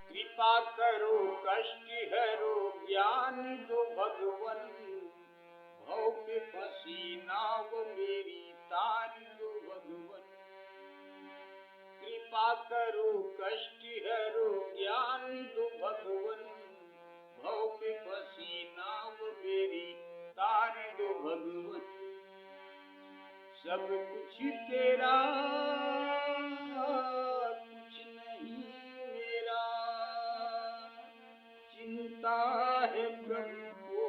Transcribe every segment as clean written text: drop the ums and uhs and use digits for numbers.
कृपा करो कष्ट हरो ज्ञान दो भगवन, भव पे फंसी नाव मेरी तार दो भगवन। कृपा करो कष्ट हरो ज्ञान दो भगवन, भव पे फंसी नाव मेरी तार दो भगवन। सब कुछ तेरा कुछ नहीं मेरा, चिंता है प्रभु को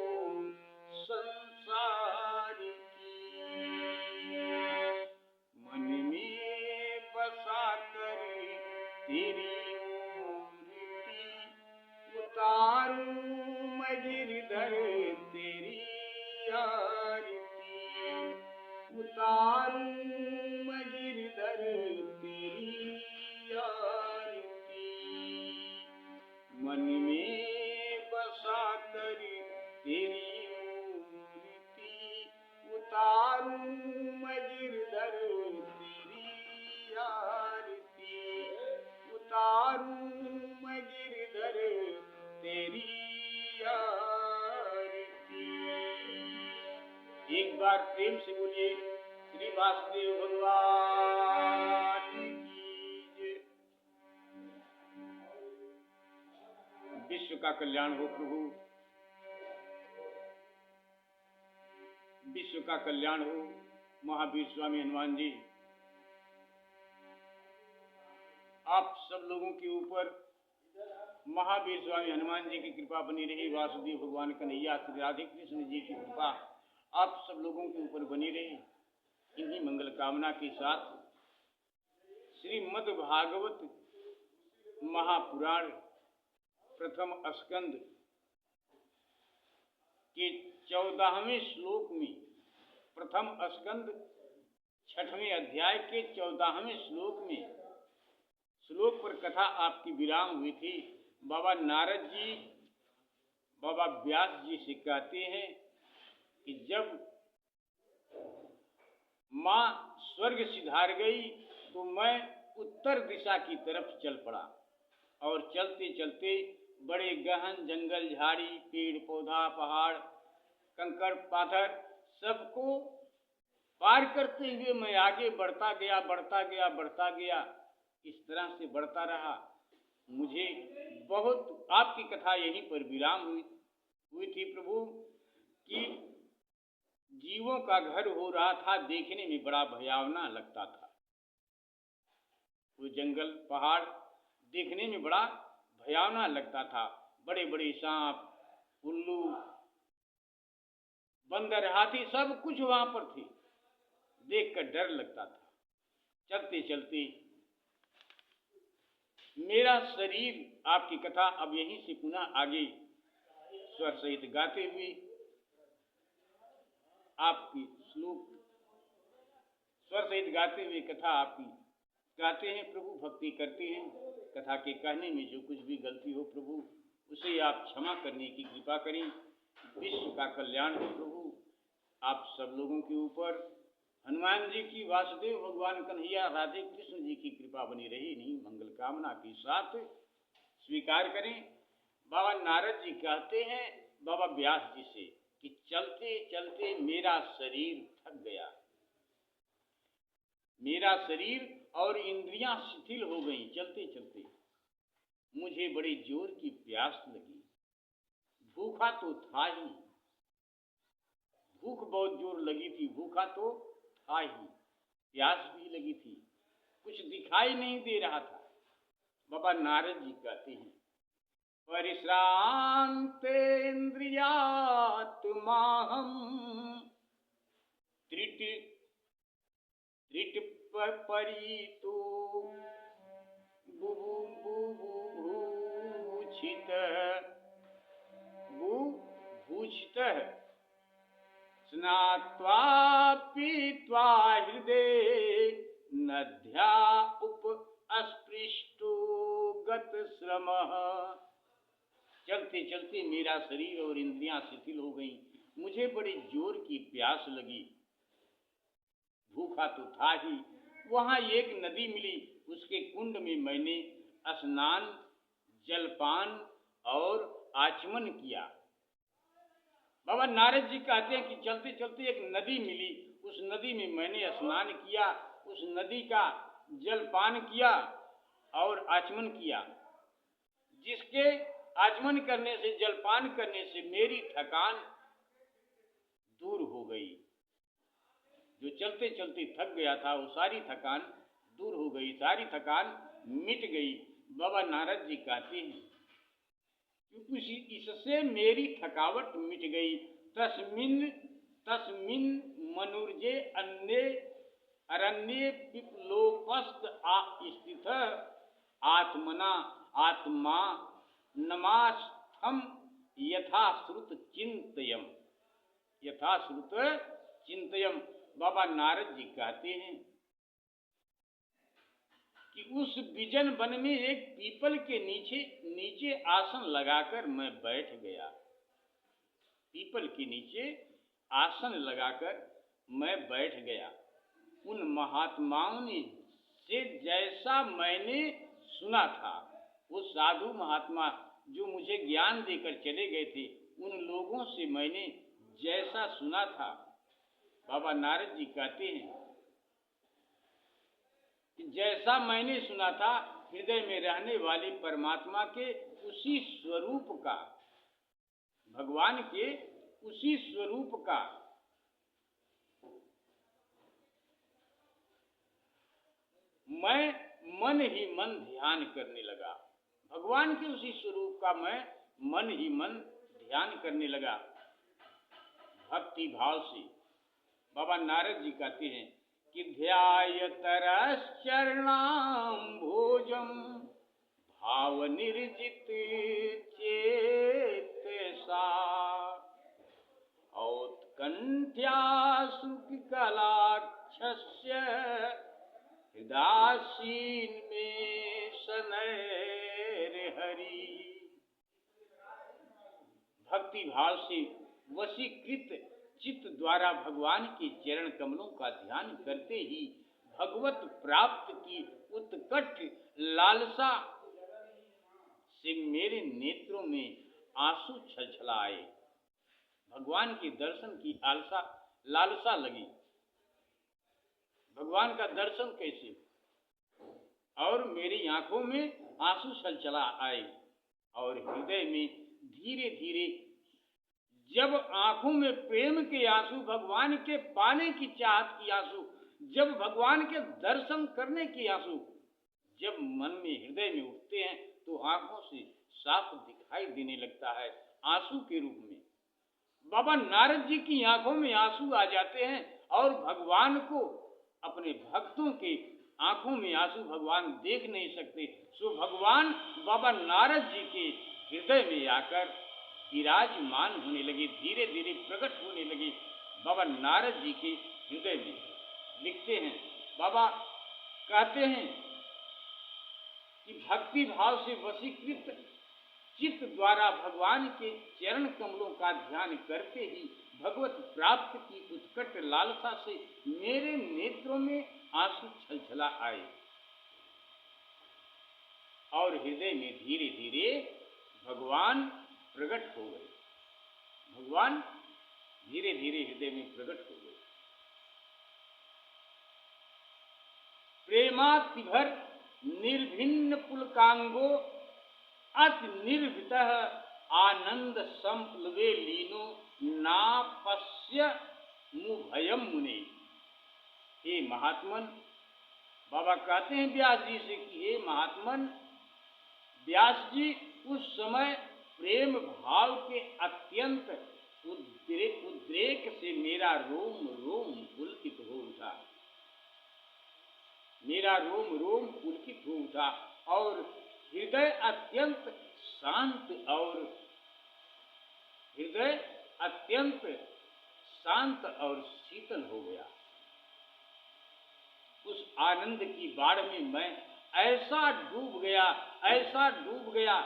संसार की। मन में बसा कर तेरी मूर्ति, उतारूं मैं गिरधर तेरी आरती। उतारूं मैं गिरधर तेरी आरती। मन में बसा कर तेरी मूर्ति, उतारूं मैं गिरधर तेरी आरती। उतारूं मैं गिरधर तेरी आरती। एक बार प्रेम से बोलिए श्री वासुदेव भगवान की जय। विश्व का कल्याण हो प्रभु, विश्व का कल्याण हो। महावीर स्वामी हनुमान जी, आप सब लोगों के ऊपर महावीर स्वामी हनुमान जी की कृपा बनी रही। वासुदेव भगवान कन्हैया श्री राधे कृष्ण जी की कृपा आप सब लोगों के ऊपर बनी रही। इन्हीं मंगल कामना के साथ श्रीमद् भागवत महापुराण प्रथम स्कंद के 14वें श्लोक में, प्रथम स्कंद 6वें अध्याय के 14वें श्लोक में, श्लोक पर कथा आपकी विराम हुई थी। बाबा नारद जी बाबा व्यास जी से कहते हैं कि जब माँ स्वर्ग सिधार गई तो मैं उत्तर दिशा की तरफ चल पड़ा, और चलते चलते बड़े गहन जंगल झाड़ी पेड़ पौधा पहाड़ कंकड़ पाथर सबको पार करते हुए मैं आगे बढ़ता गया बढ़ता गया बढ़ता गया। इस तरह से बढ़ता रहा। मुझे बहुत आपकी कथा यहीं पर विराम हुई थी प्रभु कि जीवों का घर हो रहा था, देखने में बड़ा भयावना लगता था। वो जंगल पहाड़ देखने में बड़ा भयावना लगता था। बड़े बड़े सांप उल्लू बंदर हाथी सब कुछ वहां पर थे, देखकर डर लगता था। चलते चलते मेरा शरीर, आपकी कथा अब यहीं से पुनः आगे स्वर सहित गाते हुए आपकी श्लोक स्वर सहित गाते हुए कथा आपकी गाते हैं प्रभु, भक्ति करते हैं। कथा के कहने में जो कुछ भी गलती हो प्रभु उसे आप क्षमा करने की कृपा करें। विश्व का कल्याण हो प्रभु आप सब लोगों के ऊपर। हनुमान जी की, वासुदेव भगवान कन्हैया राधे कृष्ण जी की कृपा बनी रही। नहीं मंगल कामना के साथ स्वीकार करें। बाबा नारद जी कहते हैं बाबा व्यास जी से कि चलते चलते मेरा शरीर थक गया, मेरा शरीर और इंद्रियां शिथिल हो गईं। चलते चलते मुझे बड़ी जोर की प्यास लगी। भूखा तो था ही, भूख बहुत जोर लगी थी, भूखा तो था ही, प्यास भी लगी थी, कुछ दिखाई नहीं दे रहा था। बाबा नारद जी कहते हैं परिश्रांतेन्द्रियात्माहं त्रिट त्रिट परितो बुभूषितः स्नात्वा पीत्वा हृदय नद्या उप अस्पृष्टो गत श्रमः। चलते चलते मेरा शरीर और इंद्रियां शिथिल हो गईं। मुझे बड़ी जोर की प्यास लगी। भूखा तो था ही। वहां एक नदी मिली, उसके कुंड में मैंने स्नान जलपान और आचमन किया। बाबा नारद जी कहते हैं कि चलते चलते एक नदी मिली, उस नदी में मैंने स्नान किया, उस नदी का जलपान किया और आचमन किया, जिसके आचमन करने से, जलपान करने से मेरी थकान दूर हो गई। जो चलते चलते थक गया था वो सारी थकान दूर हो गई, सारी थकान मिट गई। बाबा नारद जी कहते हैं क्योंकि इससे मेरी थकावट मिट गई। तस्मिन तस्मिन मनुर्जे अन्य अरण्य पिपलोपस्थ स्थित आत्मना आत्मा नमास्थम यथाश्रुत चिंतयम यथाश्रुत चिंतयम। बाबा नारद जी कहते हैं कि उस विजन वन में एक पीपल के नीचे आसन लगाकर मैं बैठ गया। पीपल के नीचे आसन लगाकर मैं बैठ गया। उन महात्माओं ने से जैसा मैंने सुना था, वो साधु महात्मा जो मुझे ज्ञान देकर चले गए थे, उन लोगों से मैंने जैसा सुना था, बाबा नारद जी कहते हैं कि जैसा मैंने सुना था, हृदय में रहने वाले परमात्मा के उसी स्वरूप का, भगवान के उसी स्वरूप का मैं मन ही मन ध्यान करने लगा। भगवान के उसी स्वरूप का मैं मन ही मन ध्यान करने लगा भक्ति भाव से। बाबा नारद जी कहते हैं कि ध्यायतरश्चरणाम्भोजं भाव निर्जित चेतसा औत्कंठ्याश्रुकलाक्षस्य हृदासीन में शनैर हरि। भक्ति भाव से वशीकृत चित्त द्वारा भगवान के चरण कमलों का ध्यान करते ही भगवत प्राप्त की उत्कट लालसा से मेरे नेत्रों में आंसू छलछलाए। भगवान के दर्शन की लालसा लगी। भगवान का दर्शन कैसे? और मेरी आंखों में आंसू छलछला आए और हृदय में धीरे धीरे, जब आंखों में प्रेम के आंसू, भगवान के पाने की चाहत की आंसू, जब भगवान के दर्शन करने की आंसू जब मन में, हृदय में उठते हैं तो आंखों से साफ दिखाई देने लगता है आंसू के रूप में। बाबा नारद जी की आंखों में आंसू आ जाते हैं और भगवान को, अपने भक्तों के आंखों में आंसू भगवान देख नहीं सकते, सो भगवान बाबा नारद जी के हृदय में आकर विराजमान होने लगे, धीरे धीरे प्रकट होने लगे बाबा नारद जी के हृदय में। लिखते हैं, बाबा कहते हैं कि भक्ति भाव से वशीकृत चित्त द्वारा भगवान के चरण कमलों का ध्यान करते ही भगवत प्राप्त की उत्कट लालसा से मेरे नेत्रों में आंसू छलछला आए और हृदय में धीरे धीरे भगवान प्रकट हो गए। भगवान धीरे धीरे हृदय में प्रकट हो गए। प्रेमातिभर निर्भिन्न पुलकांगो अति निर्भीत आनंद संप्लवे लीनो नापस्य मुभयम मुने। हे महात्मन, बाबा कहते हैं व्यास जी से कि हे महात्मन, व्यास जी उस समय प्रेम भाव के अत्यंत उद्रेक से मेरा रोम रोम पुलकित हो उठा, मेरा रोम रोम पुलकित हो उठा और हृदय अत्यंत शांत और शीतल हो गया। उस आनंद की बाढ़ में मैं ऐसा डूब गया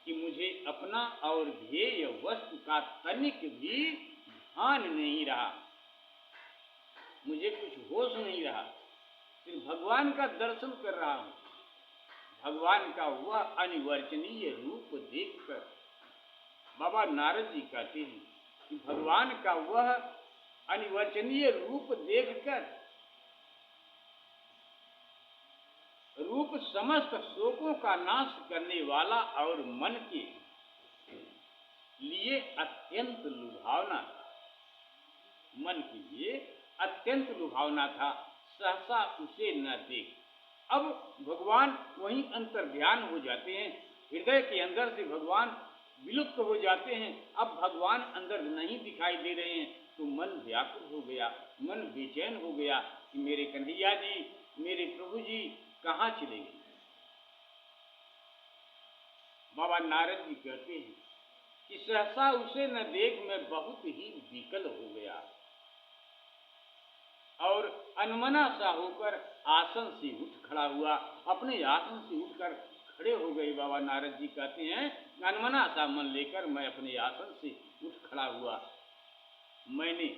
कि मुझे अपना और ध्येय वस्तु का तनिक भी भान नहीं रहा, मुझे कुछ होश नहीं रहा, सिर्फ भगवान का दर्शन कर रहा हूँ, भगवान का वह अनिवर्चनीय रूप देखकर बाबा नारद जी कहते हैं कि भगवान का वह अनिवर्चनीय रूप देखकर रूप समस्त शोकों का नाश करने वाला और मन के लिए अत्यंत लुभावना था, मन के लिए अत्यंत लुभावना था, सहसा उसे न देख। अब भगवान वहीं अंतर्ध्यान हो जाते हैं, हृदय के अंदर से भगवान विलुप्त हो जाते हैं। अब भगवान अंदर नहीं दिखाई दे रहे हैं तो मन व्याकुल हो गया, मन बेचैन हो गया कि मेरे कन्हैया जी, मेरे प्रभु जी कहाँ चले गए। बाबा नारद जी कहते हैं कि सहसा उसे न देख मैं बहुत ही विकल हो गया और अनमना सा होकर आसन से उठ खड़ा हुआ, अपने आसन से उठकर खड़े हो गए। बाबा नारद जी कहते हैं अनमना सा मन लेकर मैं अपने आसन से उठ खड़ा हुआ। मैंने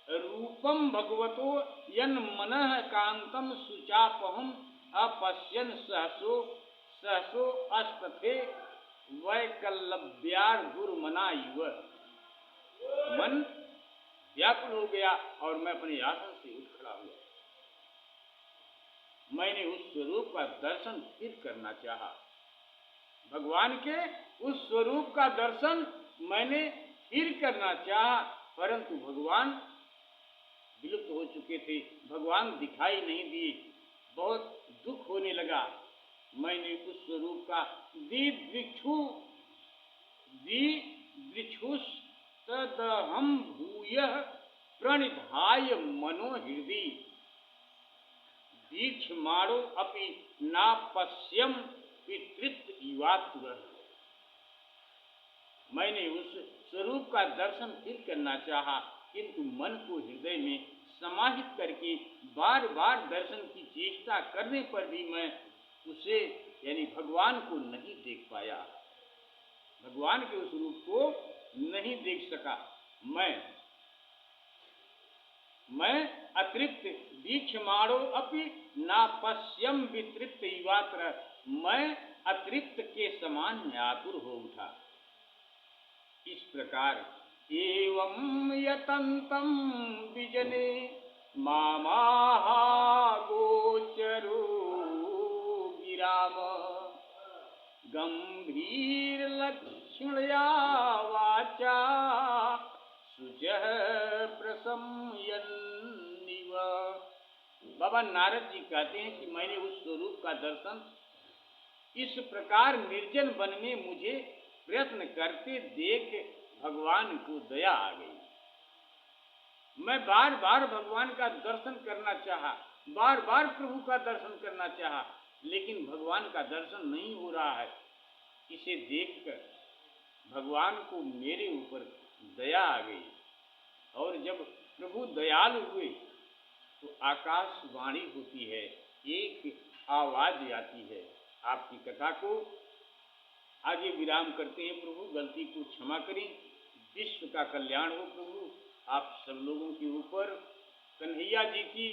रूपम भगवतो यन मनः कांतम सुचापहम अपश्यन सहसो सहसो अस्तथे वैकल्लव्यार दुर्मना युव। मन व्याकुल हो गया और मैं अपने आसन से उठ खड़ा हुआ। मैंने उस स्वरूप का दर्शन फिर करना चाहा, भगवान के उस स्वरूप का दर्शन मैंने फिर करना चाहा, परंतु भगवान विलुप्त हो चुके थे, भगवान दिखाई नहीं दिए। बहुत दुख होने लगा। मैंने उस स्वरूप का तदहम भूयः प्रणिधाय मनोहृदि दीक्षमाणो अपि नापश्यम पितृत्व इवातुरः। मैंने उस स्वरूप का दर्शन फिर करना चाहा, किंतु मन को हृदय में समाहित करके बार बार दर्शन की चेष्टा करने पर भी मैं उसे यानी भगवान को नहीं देख पाया, भगवान के उस रूप को नहीं देख सका। मैं अतृप्त दीक्षमाणो अपि नापश्यम वितृप्त इवात्र, मैं अतृप्त के समान आतुर हो उठा। इस प्रकार एवं यतन्तं विजने मामाह गोचरो गिराम गंभीर लक्षणया वाचा शुचः प्रशमयन्निव। बाबा नारद जी कहते हैं कि मैंने उस स्वरूप का दर्शन इस प्रकार निर्जन वन में मुझे प्रयत्न करते देख भगवान को दया आ गई। मैं बार बार भगवान का दर्शन करना चाहा, बार बार प्रभु का दर्शन करना चाहा, लेकिन भगवान का दर्शन नहीं हो रहा है। इसे देखकर भगवान को मेरे ऊपर दया आ गई और जब प्रभु दयालु हुए तो आकाशवाणी होती है, एक आवाज आती है। आपकी कथा को आगे विराम करते हैं। प्रभु गलती को क्षमा करें, विश्व का कल्याण हो। प्रभु आप सब लोगों के ऊपर कन्हैया जी की,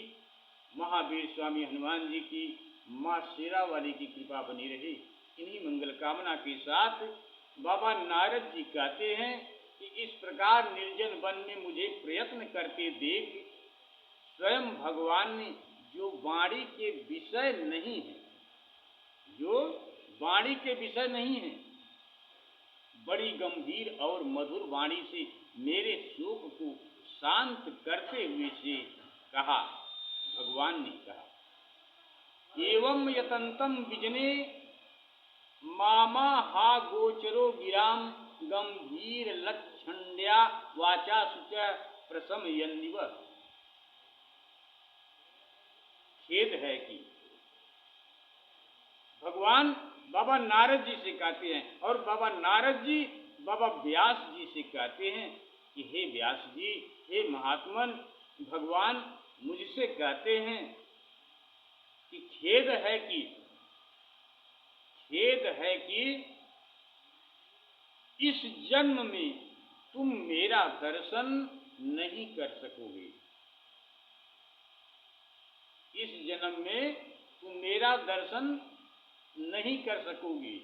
महावीर स्वामी हनुमान जी की, माँ शेरा वाली की कृपा बनी रहे। इन्हीं मंगल कामना के साथ बाबा नारद जी कहते हैं कि इस प्रकार निर्जन वन में मुझे प्रयत्न करते देख स्वयं भगवान ने जो वाणी के विषय नहीं है, जो वाणी के विषय नहीं है, बड़ी गंभीर और मधुर वाणी से मेरे शोक को शांत करते हुए से कहा। भगवान ने कहा एवं यतंतम विजने मामा हा गोचरो गिराम गंभीर लक्षण्या वाचा शुच प्रशमयन्निव। खेद है कि भगवान बाबा नारद जी से कहते हैं और बाबा नारद जी बाबा व्यास जी से कहते हैं कि हे व्यास जी, हे महात्मन, भगवान मुझसे कहते हैं कि खेद है कि इस जन्म में तुम मेरा दर्शन नहीं कर सकोगे। इस जन्म में तुम मेरा दर्शन नहीं कर सकोगे।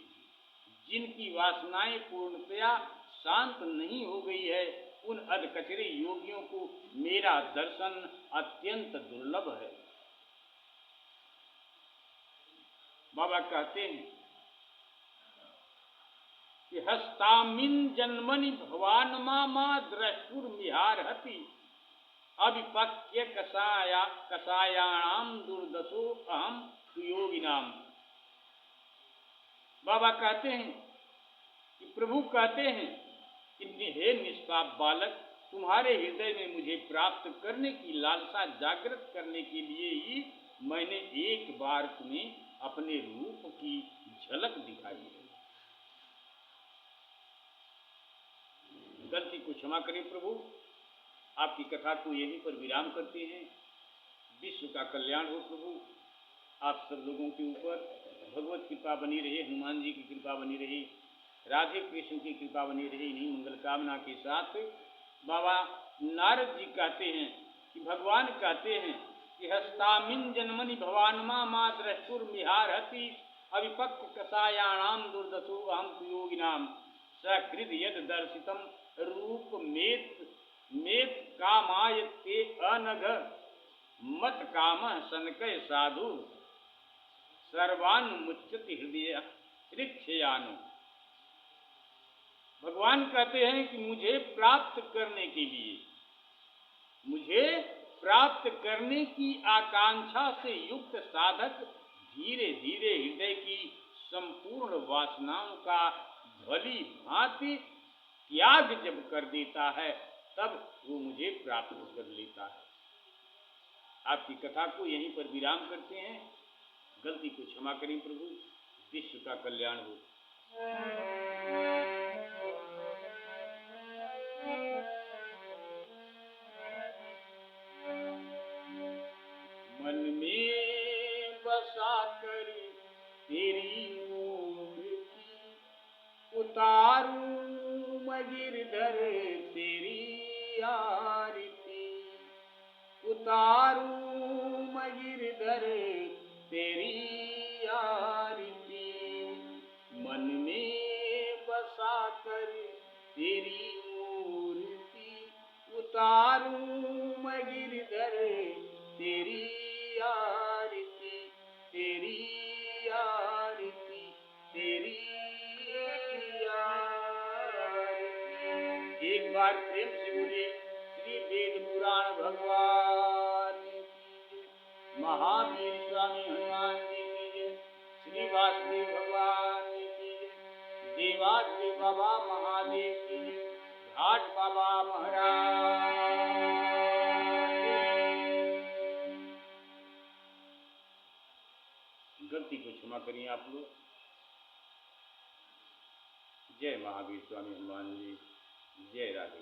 जिनकी वासनाएं पूर्णतया शांत नहीं हो गई है, उन अधकचरे योगियों को मेरा दर्शन अत्यंत दुर्लभ है। बाबा कहते हैं कि हस्तामिन जन्मनि भवान मामा द्रष्टुर मिहार हति अविपक्य कसायाणाम दुर्दशो अहम सुयोगिनाम। बाबा कहते हैं कि प्रभु कहते हैं कि हे निष्पाप बालक, तुम्हारे हृदय में मुझे प्राप्त करने की लालसा जागृत करने के लिए ही मैंने एक बार तुम्हें अपने रूप की झलक दिखाई है। गलती को क्षमा करें प्रभु, आपकी कथा को यहीं पर विराम करते हैं। विश्व का कल्याण हो प्रभु। आप सब लोगों के ऊपर भगवत कृपा बनी रहे, हनुमान जी की कृपा बनी रही, राधे कृष्ण की कृपा बनी रही। इन्हीं मंगल कामना के साथ बाबा नारद जी कहते हैं कि भगवान कहते हैं कि हस्तामिन जन्मनि भवानमा माँ द्रष्टुर मिहार हति अविपक्ष कसायाणाम दुर्दशो अहम सुयोगिनाम सकृद यद दर्शितम रूप मेत कामाय ते अनघ मत काम सनकय साधु सर्वान मुच्यति हृदय हृक्षयानो। भगवान कहते हैं कि मुझे प्राप्त करने की आकांक्षा से युक्त साधक धीरे धीरे हृदय की संपूर्ण वासनाओं का भली भांति त्याग जब कर देता है, तब वो मुझे प्राप्त कर लेता है। आपकी कथा को यहीं पर विराम करते हैं। गलती को क्षमा करें प्रभु। विश्व का कल्याण हो। मन में बसा कर तेरी मूर्ति उतारूं मैं गिरधर तेरी आरती, उतारूं मैं गिरधर तेरी आरती। मन में बसा कर तेरी मूर्ति उतारूं मैं गिरधर तेरी आरती, तेरी आरती, तेरी आरती। एक बार प्रेम से बोले श्री वेद पुराण भगवान की जय, महावीर स्वामी हनुमान जी की जय, श्री वासुदेव भगवान की जय, देवादेव बाबा महादेव की जय, घाट बाबा महाराज। गलती को क्षमा करिए आप लोग। जय महावीर स्वामी हनुमान जी, जय राधे।